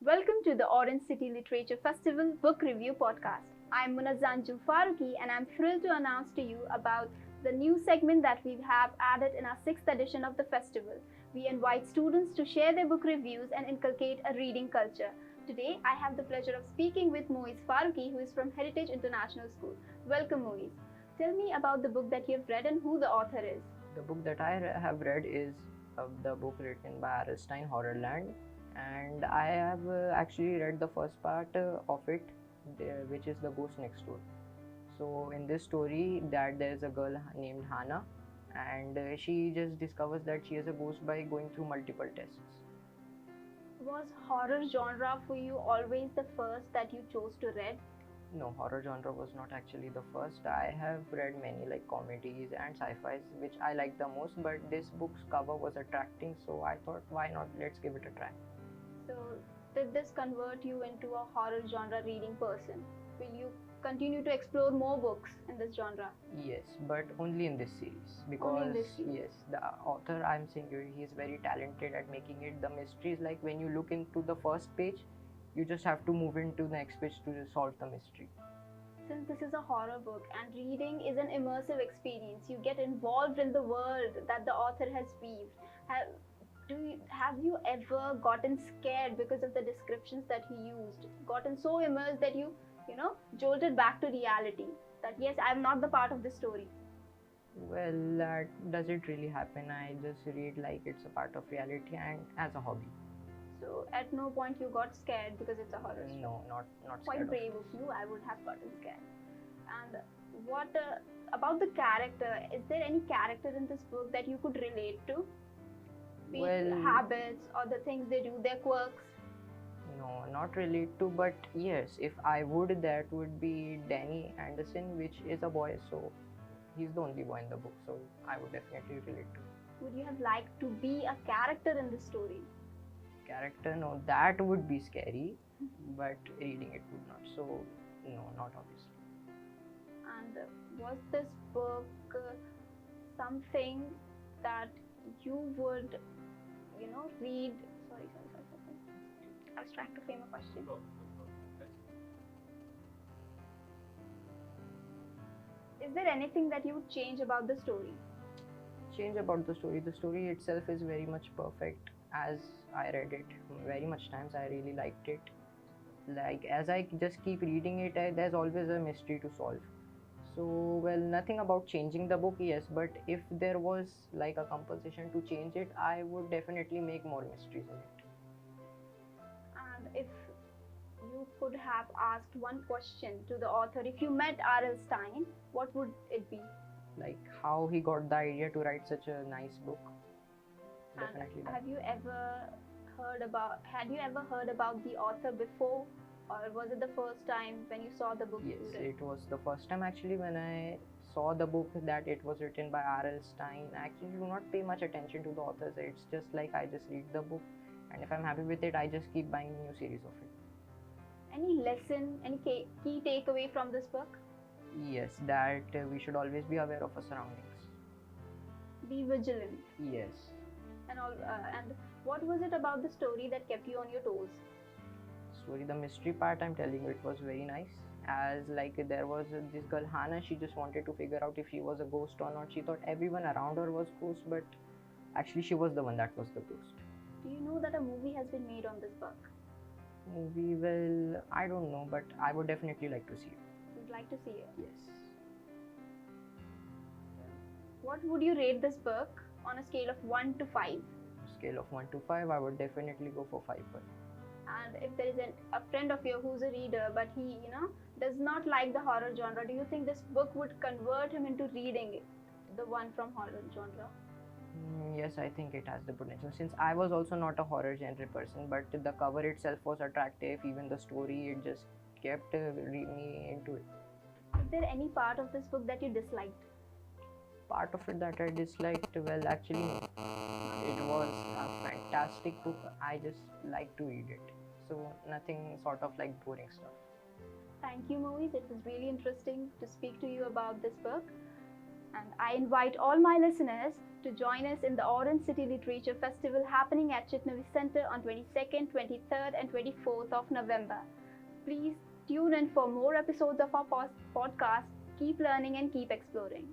Welcome to the Orange City Literature Festival Book Review Podcast. I'm Munazzan Faruqi and I'm thrilled to announce to you about the new segment that we have added in our 6th edition of the festival. We invite students to share their book reviews and inculcate a reading culture. Today, I have the pleasure of speaking with Moise Faruqi, who is from Heritage International School. Welcome, Moise. Tell me about the book that you have read and who the author is. The book that I have read is the book written by Stine, Horrorland, and I have actually read the first part of it, which is The Ghost Next Door. So in this story, that there is a girl named Hannah, and she just discovers that she is a ghost by going through multiple tests. Was horror genre for you always the first that you chose to read? No, horror genre was not actually the first. I have read many like comedies and sci-fis which I like the most, but this book's cover was attracting, so I thought, why not, let's give it a try. So, did this convert you into a horror genre reading person? Will you continue to explore more books in this genre? Yes, but only in this series, because yes, the author I'm saying he is very talented at making it. The mysteries, like when you look into the first page, you just have to move into the next page to solve the mystery. Since this is a horror book and reading is an immersive experience, you get involved in the world that the author has weaved. Have you ever gotten scared because of the descriptions that he used? Gotten so immersed that you jolted back to reality? That yes, I'm not the part of the story. Well, that doesn't really happen. I just read like it's a part of reality and as a hobby. So at no point you got scared because it's a horror story? No, not Quite scared. brave of you. I would have gotten scared. And what about the character? Is there any character in this book that you could relate to? Be it habits or the things they do, their quirks? No, not relate to, but yes, if I would, that would be Danny Anderson, which is a boy, so he's the only boy in the book, so I would definitely relate to. Would you have liked to be a character in the story? Character, no, that would be scary, but reading it would not, so no, not obviously. And was this book something that you would read? Sorry. I was trying to frame a question. Is there anything that you would change about the story? Change about the story? The story itself is very much perfect. As I read it very much times, I really liked it. Like as I just keep reading it, there's always a mystery to solve. So, well, nothing about changing the book, yes, but if there was like a compulsion to change it, I would definitely make more mysteries in it. And if you could have asked one question to the author, if you met R.L. Stine, what would it be? Like how he got the idea to write such a nice book. Definitely. And had you ever heard about the author before, or was it the first time when you saw the book? Yes, it was the first time actually when I saw the book that it was written by R.L. Stine. I actually do not pay much attention to the authors. It's just like I just read the book, and if I'm happy with it, I just keep buying a new series of it. Any lesson, any key takeaway from this book? Yes, that we should always be aware of our surroundings. Be vigilant. Yes. And what was it about the story that kept you on your toes? Story, the mystery part, I'm telling you, it was very nice. As like there was this girl Hannah, she just wanted to figure out if she was a ghost or not. She thought everyone around her was ghost, but actually she was the one that was the ghost. Do you know that a movie has been made on this book? Movie, well, I don't know, but I would definitely like to see it. You'd like to see it? Yes. What would you rate this book on a scale of 1 to 5? Scale of 1 to 5, I would definitely go for 5. And if there is a friend of yours who's a reader, but he, does not like the horror genre, do you think this book would convert him into reading the one from horror genre? Yes, I think it has the potential. Since I was also not a horror genre person, but the cover itself was attractive, even the story, it just kept me into it. Is there any part of this book that you disliked? Part of it that I disliked, well, actually no. It was a fantastic book. I just like to read it. So nothing sort of like boring stuff. Thank you, Moise. It was really interesting to speak to you about this book. And I invite all my listeners to join us in the Orange City Literature Festival happening at Chitnavi Center on 22nd, 23rd and 24th of November. Please tune in for more episodes of our podcast. Keep learning and keep exploring.